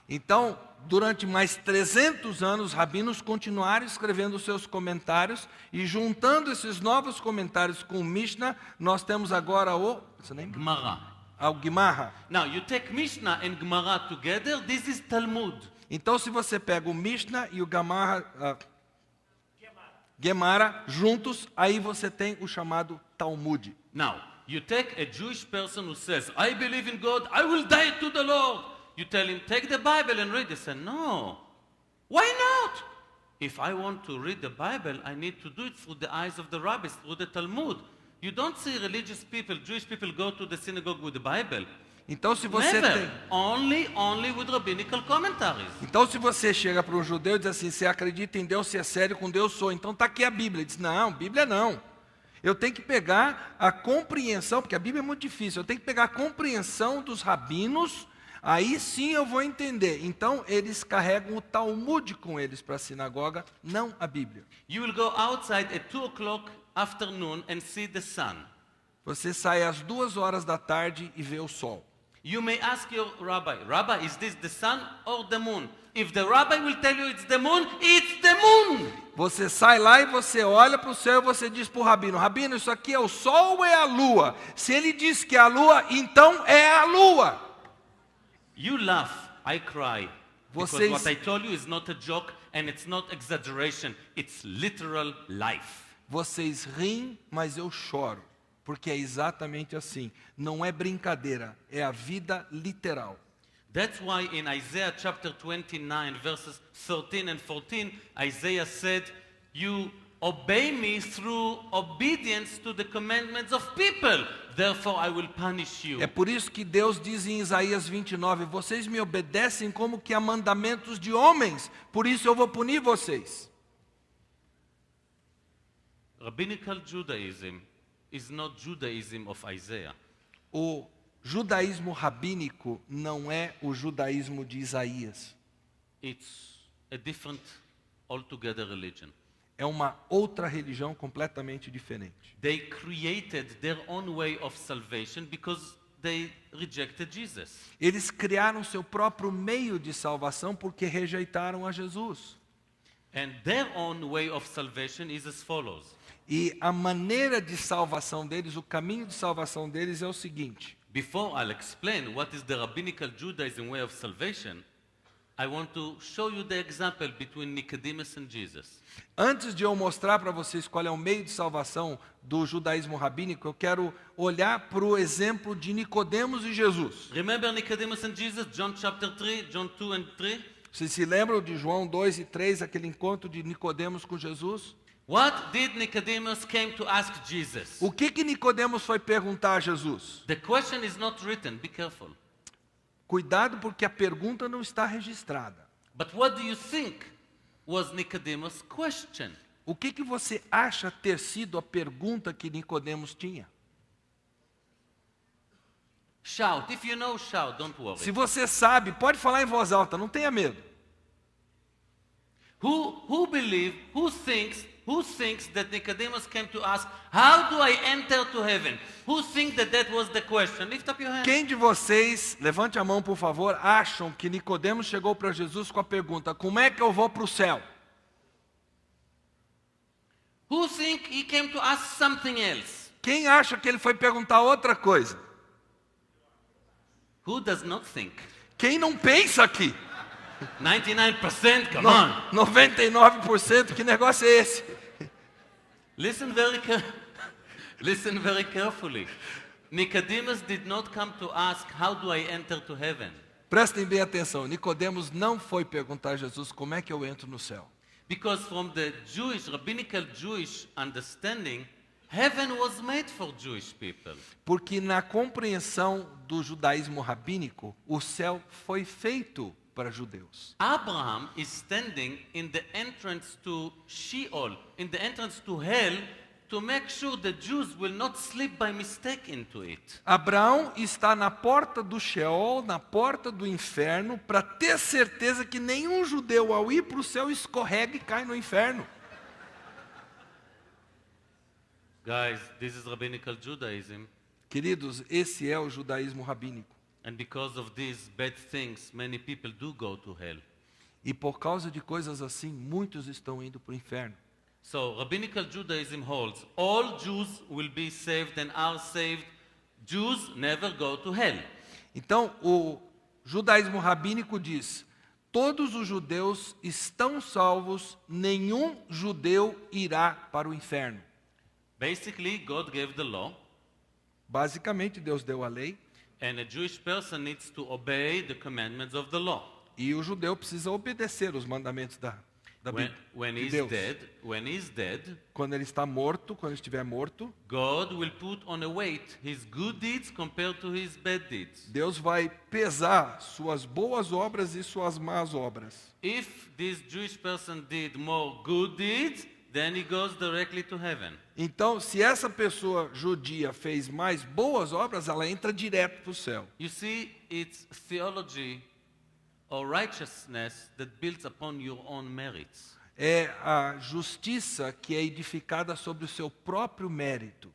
Então, durante mais 300 anos, rabinos continuaram escrevendo seus comentários e juntando esses novos comentários com o Mishnah, nós temos agora o Gemara. Ao Gemara. Now, you take Mishnah and Gemara together, this is Talmud. Então, se você pega o Mishnah e o Gemara juntos, aí você tem o chamado Talmud. Now, you take a Jewish person who says, I believe in God, I will die to the Lord. You tell him, take the Bible and read. He said, no. Why not? If I want to read the Bible, I need to do it through the eyes of the rabbis, through the Talmud. You don't see religious people, Jewish people go to the synagogue with the Bible. Então, se você Never. tem... Only with rabbinical commentaries. Então, se você chega para um judeu e diz assim, você acredita em Deus, se é sério com Deus, sou. Então, está aqui a Bíblia. Ele diz, não, Bíblia não. Eu tenho que pegar a compreensão, porque a Bíblia é muito difícil, eu tenho que pegar a compreensão dos rabinos, aí sim eu vou entender. Então, eles carregam o Talmud com eles para a sinagoga, não a Bíblia. You will go outside at 2 o'clock afternoon and see the sun. Você sai às 2 horas da tarde e vê o sol. You may ask your rabbi, Rabbi, is this the sun or the moon? If the rabbi will tell you it's the moon, it's the moon! Você sai lá e você olha para o céu e você diz para o rabino, rabino, isso aqui é o sol ou é a lua? Se ele diz que é a lua, então é a lua. You laugh, I cry. Because Vocês- what I told you is not a joke and it's not exaggeration, it's literal life. Vocês riem, mas eu choro, porque é exatamente assim. Não é brincadeira, é a vida literal. That's why in Isaiah chapter 29, verses 13 and 14, Isaiah said, you obey me through obedience to the commandments of people. Therefore I will punish you. É por isso que Deus diz em Isaías 29, vocês me obedecem como que a mandamentos de homens, por isso eu vou punir vocês. Rabbinical Judaism is not Judaism of Isaiah. O judaísmo rabínico não é o judaísmo de Isaías. It's a different, altogether religion. É uma outra religião completamente diferente. They created their own way of salvation because they rejected Jesus. Eles criaram seu próprio meio de salvação porque rejeitaram a Jesus. And their own way of salvation is as follows. E a maneira de salvação deles, o caminho de salvação deles é o seguinte. Before I'll explain what is the rabbinical Judaism way of salvation, I want to show you the example between Nicodemus and Jesus. Antes de eu mostrar para vocês qual é o meio de salvação do judaísmo rabínico, eu quero olhar para o exemplo de Nicodemos e Jesus. Remember Nicodemus and Jesus, John chapter 3, John 2 and 3? Vocês se lembram de João 2 e 3, aquele encontro de Nicodemos com Jesus? What did Nicodemus came to ask Jesus? O que Nicodemos foi perguntar a Jesus? The question is not written, be careful. Cuidado porque a pergunta não está registrada. But what do you think was Nicodemus' question? O que você acha ter sido a pergunta que Nicodemos tinha? Shout. If you know, shout. Don't worry. Se você sabe, pode falar em voz alta, não tenha medo. Who thinks that Nicodemus came to ask, how do I enter to heaven? Who thinks that was the question? Lift up your hand. Quem de vocês, levante a mão por favor, acham que Nicodemos chegou para Jesus com a pergunta, como é que eu vou para o céu? Who think he came to ask something else? Quem acha que ele foi perguntar outra coisa? Who does not think? Quem não pensa aqui? 99%, come on. 99%, que negócio é esse? Listen very carefully. Nicodemus did not come to ask, how do I enter to heaven? Prestem bem atenção, Nicodemos não foi perguntar a Jesus como é que eu entro no céu. Because from the rabbinical Jewish understanding, heaven was made for Jewish people. Porque na compreensão do judaísmo rabínico, o céu foi feito para judeus. Abraham is standing in the entrance to Sheol, in the entrance to hell, to make sure the Jews will not slip by mistake into it. Abraão está na porta do Sheol, na porta do inferno, para ter certeza que nenhum judeu ao ir para o céu escorrega e cai no inferno. Guys, this is rabbinical Judaism. Queridos, esse é o judaísmo rabínico. And because of these bad things, many people do go to hell. E por causa de coisas assim, muitos estão indo para o inferno. So, rabbinical Judaism holds all Jews will be saved and are saved. Jews never go to hell. Então, o judaísmo rabínico diz: todos os judeus estão salvos, nenhum judeu irá para o inferno. Basically, God gave the law, Basicamente, Deus deu a lei and a Jewish person needs to obey the commandments of the law. e o judeu precisa obedecer os mandamentos da Bíblia. When de he's Deus. dead, Quando ele está morto, quando ele estiver morto, God will put on a weight his good deeds compared to his bad deeds. Deus vai pesar suas boas obras e suas más obras. If this Jewish person did more good deeds, then he goes directly to heaven. Então, se essa pessoa judia fez mais boas obras, ela entra direto para o céu. You see, it's theology or righteousness that builds upon your own merits. É a justiça que é edificada sobre o seu próprio mérito.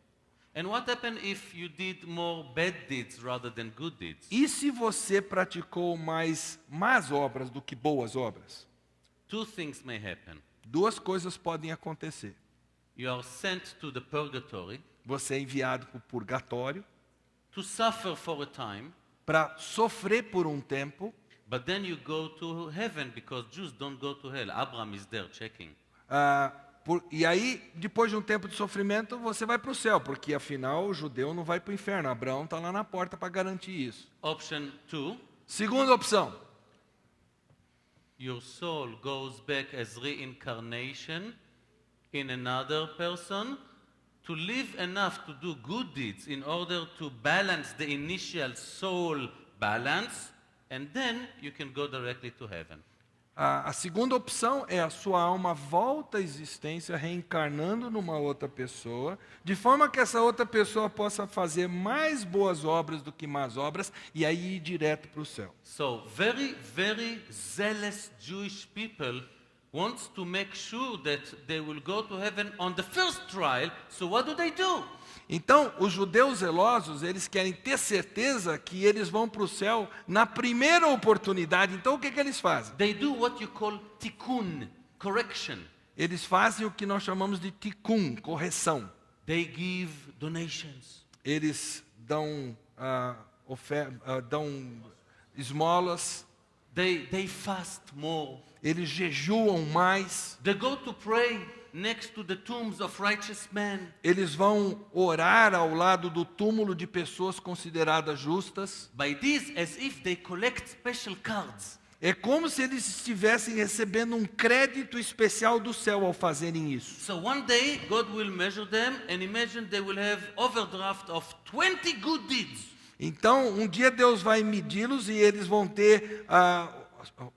And what happened if you did more bad deeds rather than good deeds? E se você praticou mais más obras do que boas obras? Two things may happen. Duas coisas podem acontecer. You are sent to the purgatory Você é enviado para o purgatório to suffer for a time, para sofrer por um tempo, but then you go to heaven because Jews don't go to hell. Abraham is there checking. e aí, depois de um tempo de sofrimento, você vai para o céu, porque afinal o judeu não vai para o inferno. Abraão está lá na porta para garantir isso. Option 2, Segunda opção, your soul goes back as reincarnation in another person to live enough to do good deeds in order to balance the initial soul balance, and then you can go directly to heaven. a segunda opção é a sua alma volta à existência reencarnando numa outra pessoa, de forma que essa outra pessoa possa fazer mais boas obras do que más obras e aí ir direto para o céu. So very, very zealous Jewish people wants to make sure that they will go to heaven on the first trial. So what do? Então, os judeus zelosos, eles querem ter certeza que eles vão para o céu na primeira oportunidade. Então, o que eles fazem? They do what you call tikkun, correction. Eles fazem o que nós chamamos de tikkun, correção. They give donations. Eles dão, dão esmolas. They fast more. Eles jejuam mais. They go to pray next to the tombs of righteous men. Eles vão orar ao lado do túmulo de pessoas consideradas justas. By this, as if they collect special cards. É como se eles estivessem recebendo um crédito especial do céu ao fazerem isso. So one day, God will measure them and imagine they will have overdraft of 20 good deeds. Então, um dia Deus vai medi-los e eles vão ter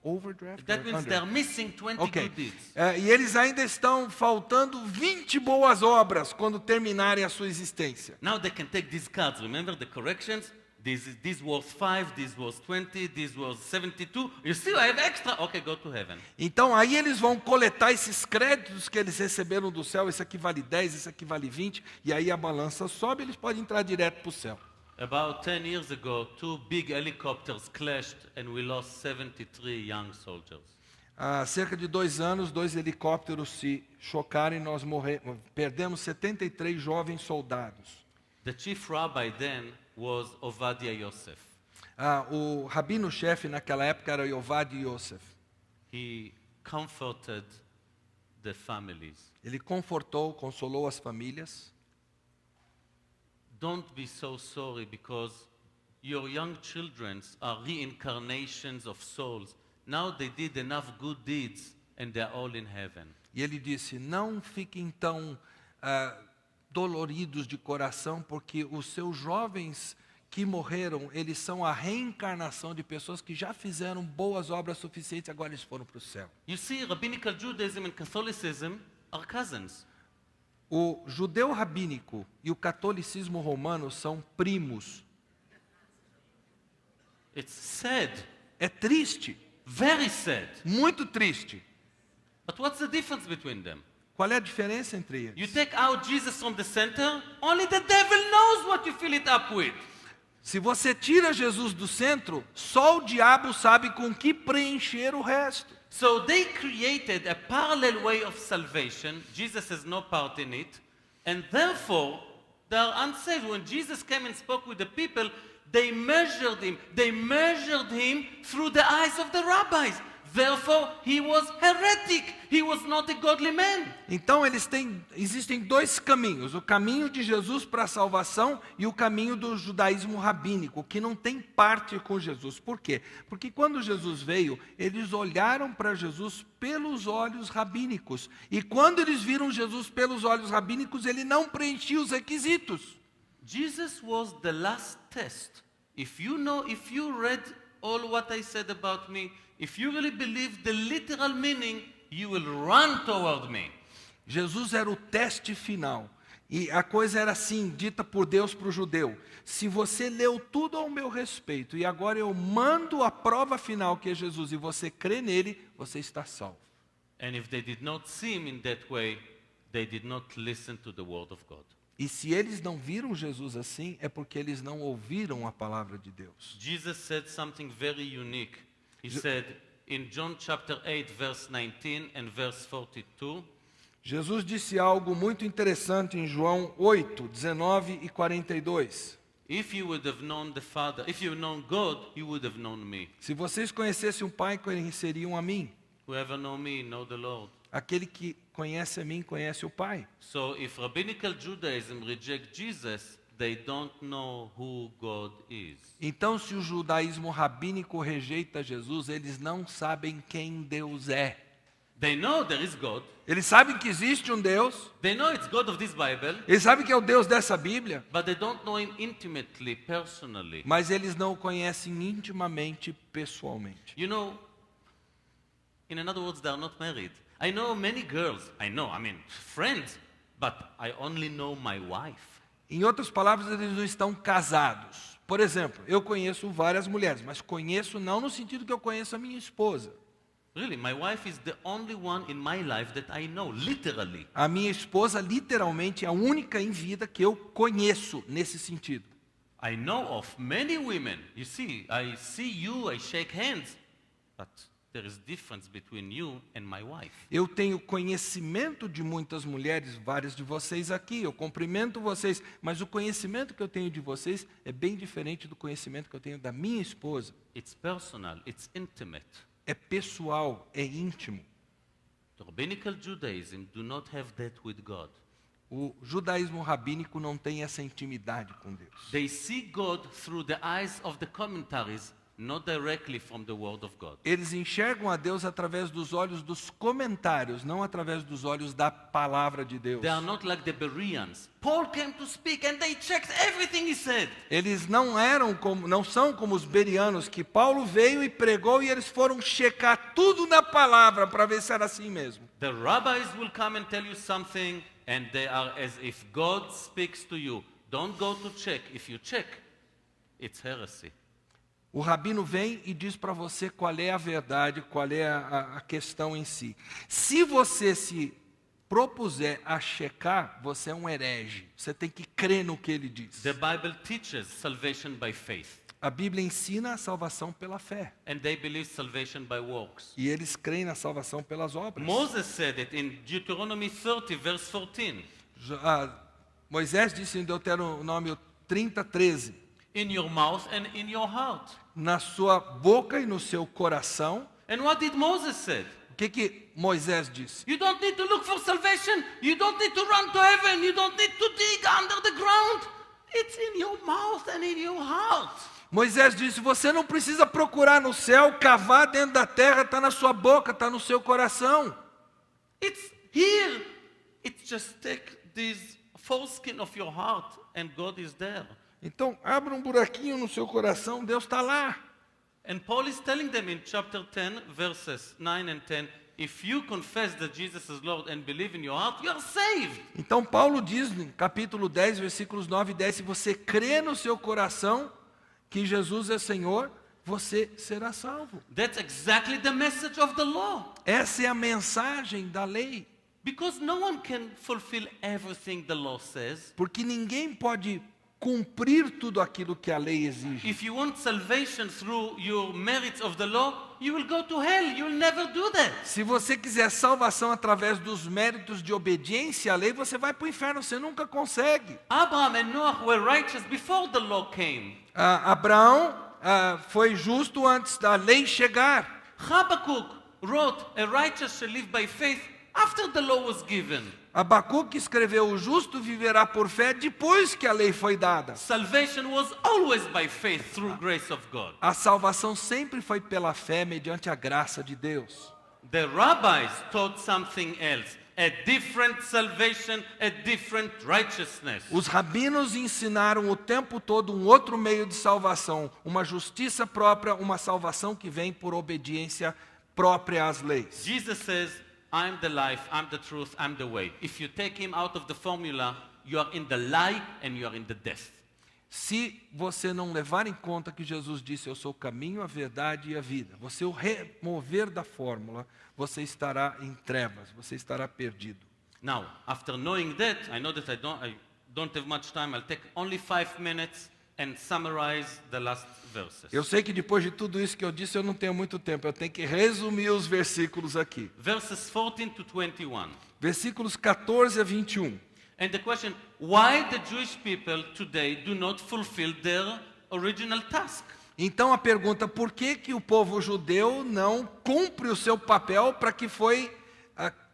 overdraft? That or means under? they're missing 20 Ok. good deeds. E eles ainda estão faltando 20 boas obras quando terminarem a sua existência. Now they can take these cards. Remember the corrections? This was 5, this was 20, this was 72. You still have extra. Okay, go to heaven. Então aí eles vão coletar esses créditos que eles receberam do céu, esse aqui vale 10, esse aqui vale 20, e aí a balança sobe, eles podem entrar direto para o céu. About 10 years ago, 2 big helicopters clashed and we lost 73 young soldiers. Há cerca de 2 anos, 2 helicópteros se chocaram e nós perdemos 73 jovens soldados. The chief rabbi then was Ovadia Yosef. O rabino-chefe naquela época era Ovadia Yosef. He comforted the families. Ele consolou as famílias. Don't be so sorry because your young children are reincarnations of souls. Now they did enough good deeds and they're all in heaven. E ele disse, não fiquem tão doloridos de coração, porque os seus jovens que morreram, eles são a reencarnação de pessoas que já fizeram boas obras suficientes, agora eles foram para o céu. You see, Rabbinical Judaism and Catholicism are cousins. O judeu rabínico e o catolicismo romano são primos. It's sad, É triste, very sad. muito triste. But what's the difference between them? Qual é a diferença entre You eles? take out Jesus from the center, only the devil knows what you fill it up with. Se você tira Jesus do centro, só o diabo sabe com que preencher o resto. So they created a parallel way of salvation. Jesus has no part in it. And therefore, they are unsaved. When Jesus came and spoke with the people, they measured him. They measured him through the eyes of the rabbis. Therefore, he was heretic. He was not a godly man. Então existem 2 caminhos, o caminho de Jesus para a salvação e o caminho do judaísmo rabínico, que não tem parte com Jesus. Por quê? Porque quando Jesus veio, eles olharam para Jesus pelos olhos rabínicos. E quando eles viram Jesus pelos olhos rabínicos, ele não preenchia os requisitos. Jesus was the last test. If you read all what I said about me, if you really believe the literal meaning, you will run toward me. Jesus era o teste final. E a coisa era assim, dita por Deus para o judeu. Se você leu tudo ao meu respeito e agora eu mando a prova final, que é Jesus, e você crê nele, você está salvo. And if they did not see him in that way, they did not listen to the word of God. E se eles não viram Jesus assim, é porque eles não ouviram a palavra de Deus. Jesus said something very unique. He said in John chapter 8 verse 19 and verse 42, Jesus disse algo muito interessante em João 8, 19 e 42. if you would have known the Father, if you had known God, you would have known me. Se vocês conhecessem o Pai, conheceriam a mim. Whoever know me, know the Lord. Aquele que conhece a mim, conhece o Pai. So if Rabbinical Judaism reject Jesus, they don't know who God is. Então, se o judaísmo rabínico rejeita Jesus, eles não sabem quem Deus é. They know there is God. Eles sabem que existe um Deus, They know it's God of this Bible, eles sabem que é o Deus dessa Bíblia, but they don't know him intimately, personally. mas eles não o conhecem intimamente, pessoalmente. You know, in other words, they are not married. I know many girls, friends, but I only know my wife. Em outras palavras, eles não estão casados. Por exemplo, eu conheço várias mulheres, mas conheço não no sentido que eu conheço a minha esposa. Really, my wife is the only one in my life that I know, literally. A minha esposa, literalmente, é a única em vida que eu conheço nesse sentido. I know of many women. You see, I see you, I shake hands, but there is difference between you and my wife. Eu tenho conhecimento de muitas mulheres, várias de vocês aqui, eu cumprimento vocês, mas o conhecimento que eu tenho de vocês é bem diferente do conhecimento que eu tenho da minha esposa. It's personal, it's intimate. É pessoal, é íntimo. The Rabbinical Judaism do not have that with God. O judaísmo rabínico não tem essa intimidade com Deus. They see God through the eyes of the commentaries, not directly from the Word of God. Eles enxergam a Deus através dos olhos dos comentários, não através dos olhos da palavra de Deus. They are not like the Bereans. Paul came to speak and they checked everything he said. Eles não são como os berianos, que Paulo veio e pregou e eles foram checar tudo na palavra para ver se era assim mesmo. The rabbis will come and tell you something and they are as if God speaks to you. Don't go to check. If you check, it's heresy. O rabino vem e diz para você qual é a verdade, qual é a questão em si. Se você se propuser a checar, você é um herege. Você tem que crer no que ele diz. The Bible teaches salvation by faith. A Bíblia ensina a salvação pela fé. And they believe salvation by works. E eles creem na salvação pelas obras. Moses said it in Deuteronomy 30, verse 14. Moisés disse em Deuteronômio 30, 13. In your mouth and in your heart. Na sua boca e no seu coração. And what did Moses say? O que Moisés disse? You don't need to look for salvation. You don't need to run to heaven. You don't need to dig under the ground. It's in your mouth and in your heart. Moisés disse, você não precisa procurar no céu, cavar dentro da terra, está na sua boca, está no seu coração. It's here. It's just take this foreskin of your heart and God is there. Então, abra um buraquinho no seu coração, Deus está lá. And Paul is telling them in chapter 10, verses 9 and 10, if you confess that Jesus is Lord and believe in your heart, you are saved. Então, Paulo diz no capítulo 10, versículos 9 e 10, se você crê no seu coração que Jesus é Senhor, você será salvo. That's exactly the message of the law. Essa é a mensagem da lei. Because no one can fulfill everything the law says. Porque ninguém pode cumprir tudo aquilo que a lei exige. If you want salvation through your merits of the law, you will go to hell. You will never do that. Se você quiser salvação através dos méritos de obediência à lei, você vai para o inferno, você nunca consegue. Abraham and Noah were righteous before the law came. Abraão foi justo antes da lei chegar. Habakkuk wrote, a righteous shall live by faith after the law was given. Abacuque escreveu, o justo viverá por fé depois que a lei foi dada. Salvation was always by faith through grace of God. A salvação sempre foi pela fé, mediante a graça de Deus. The rabbis taught something else, a different salvation, a different righteousness. Os rabinos ensinaram o tempo todo um outro meio de salvação, uma justiça própria, uma salvação que vem por obediência própria às leis. Jesus says, I'm the life, I'm the truth, I'm the way. If you take him out of the formula, you are in the lie and you are in the death. Se você não levar em conta que Jesus disse, eu sou o caminho, a verdade e a vida, você o remover da fórmula, você estará em trevas, você estará perdido. Now, after knowing that, I know that I don't have much time. I'll take only 5 minutes and summarize the last verses. Eu sei que depois de tudo isso que eu disse, eu não tenho muito tempo. Eu tenho que resumir os versículos aqui. Verses 14 to 21. Versículos 14 a 21. And the question, why the Jewish people today do not fulfill their original task? Então a pergunta, por que o povo judeu não cumpre o seu papel para que foi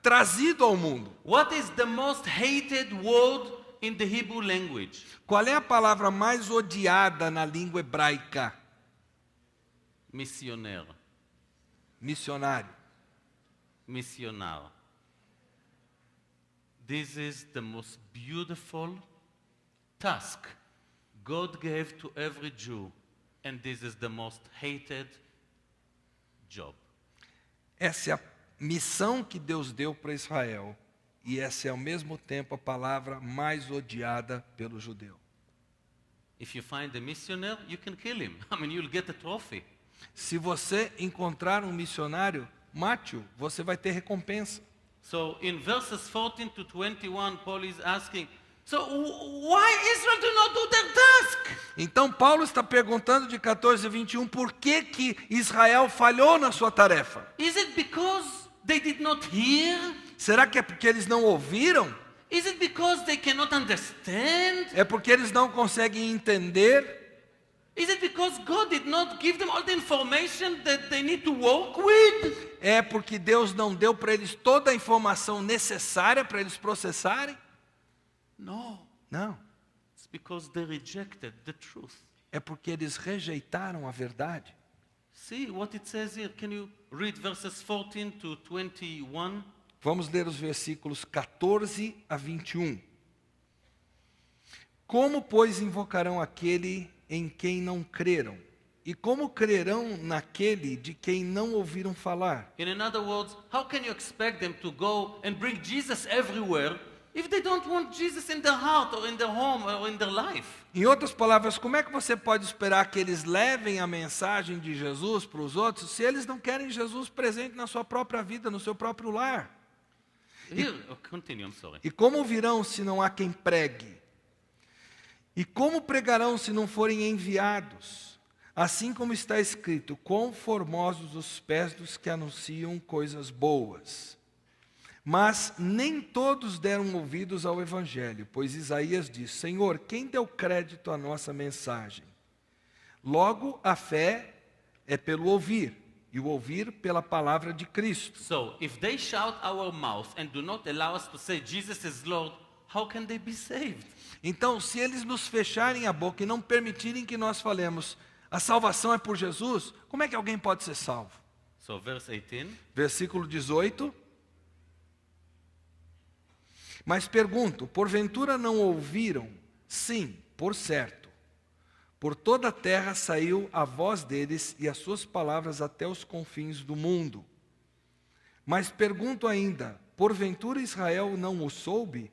trazido ao mundo? What is the most hated word in the Hebrew language? Qual é a palavra mais odiada na língua hebraica? Missionaire. Missionário. Missionar. This is the most beautiful task God gave to every Jew, and this is the most hated job. Essa é a missão que Deus deu para Israel. E essa é ao mesmo tempo a palavra mais odiada pelo judeu. If you find a missionary, you can kill him. I mean, you'll get a trophy. Se você encontrar um missionário, mate-o, você vai ter recompensa. So in verses 14 to 21, Paul is asking, so why Israel do not do their task? Então Paulo está perguntando de 14 a 21, por que Israel falhou na sua tarefa? Is it because they did not hear? Será que é porque eles não ouviram? Is it because they cannot understand? É porque eles não conseguem entender? Is it because God did not give them all the information that they need to work with? É porque Deus não deu para eles toda a informação necessária para eles processarem? No. Não. It's because they rejected the truth. É porque eles rejeitaram a verdade. See what it says here. Can you read verses 14 to 21? Vamos ler os versículos 14 a 21. Como, pois, invocarão aquele em quem não creram? E como crerão naquele de quem não ouviram falar? In other words, how can you expect them to go and bring Jesus everywhere if they don't want Jesus in their heart or in their home or in their life? Em outras palavras, como é que você pode esperar que eles levem a mensagem de Jesus para os outros se eles não querem Jesus presente na sua própria vida, no seu próprio lar? Continue, I'm sorry. E como virão se não há quem pregue? E como pregarão se não forem enviados? Assim como está escrito, quão formosos os pés dos que anunciam coisas boas. Mas nem todos deram ouvidos ao Evangelho, pois Isaías diz, Senhor, quem deu crédito à nossa mensagem? Logo, a fé é pelo ouvir, e o ouvir pela palavra de Cristo. So, if they shout our mouth and do not allow us to say Jesus is Lord, how can they be saved? Então, se eles nos fecharem a boca e não permitirem que nós falemos, a salvação é por Jesus, como é que alguém pode ser salvo? So, verse 18. Versículo 18. Mas pergunto, porventura não ouviram? Sim, por certo. Por toda a terra saiu a voz deles e as suas palavras até os confins do mundo. Mas pergunto ainda, porventura Israel não o soube?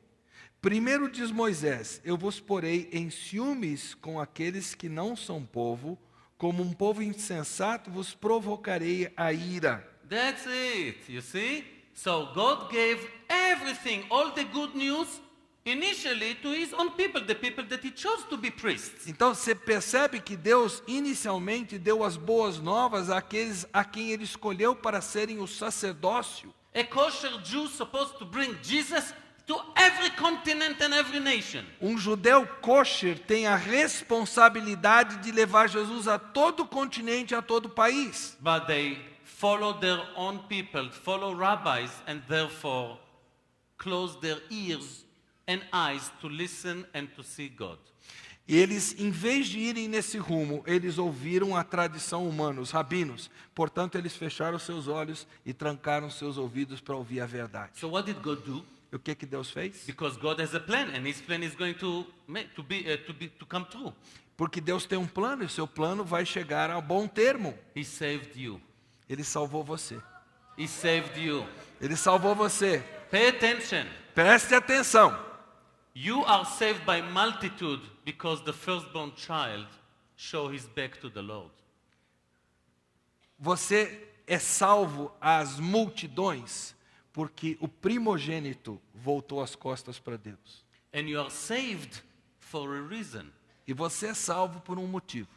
Primeiro diz Moisés, eu vos porei em ciúmes com aqueles que não são povo, como um povo insensato vos provocarei a ira. That's it, you see? So God gave everything, all the good news, initially to his own people, the people that he chose to be priests. Então você percebe que Deus inicialmente deu as boas novas àqueles a quem ele escolheu para serem o sacerdócio. A kosher Jew supposed to bring Jesus to every continent and every nation. Um judeu kosher tem a responsabilidade de levar Jesus a todo continente, a todo país. But they follow their own people, follow rabbis, and therefore close their ears and eyes to listen and to see God. E eles, em vez de irem nesse rumo, eles ouviram a tradição humana, os rabinos. Portanto, eles fecharam seus olhos e trancaram seus ouvidos para ouvir a verdade. So what did God do? E o que Deus fez? Because God has a plan, and His plan is going to come true. Porque Deus tem um plano e o seu plano vai chegar ao bom termo. He saved you. Ele salvou você. He saved you. Ele salvou você. Pay attention. Preste atenção. You are saved by multitude because the firstborn child showed his back to the Lord. Você é salvo às multidões porque o primogênito voltou as costas para Deus. And you are saved for a reason. E você é salvo por um motivo.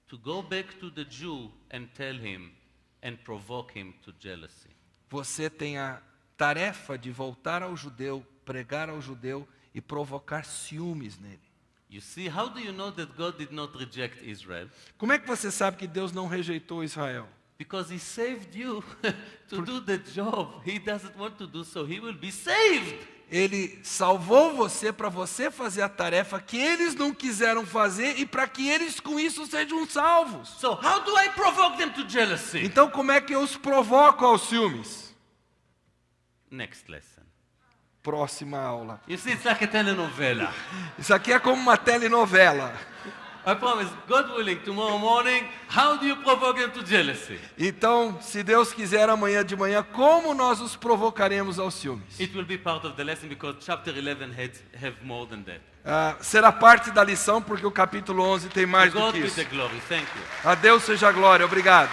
To go back to the Jew and tell him and provoke him to jealousy. Você tem a tarefa de voltar ao judeu, pregar ao judeu e provocar ciúmes nele. You see, how do you know that God did not reject Israel? Como é que você sabe que Deus não rejeitou Israel? Because He saved you to do the job He doesn't want to do, so He will be saved. Ele salvou você para você fazer a tarefa que eles não quiseram fazer e para que eles com isso sejam salvos. So how do I provoke them to jealousy? Então como é que eu os provoco aos ciúmes? Next lesson. Próxima aula. You see, it's like a telenovela. Isso aqui é como uma telenovela. I promise, God willing, tomorrow morning, how do you provoke them to jealousy? Então, se Deus quiser, amanhã de manhã, como nós os provocaremos aos ciúmes? It will be part of the lesson because chapter 11 have more than that. Será parte da lição porque o capítulo 11 tem mais To do God que be isso. the glory. Thank you. A Deus seja a glória. Obrigado.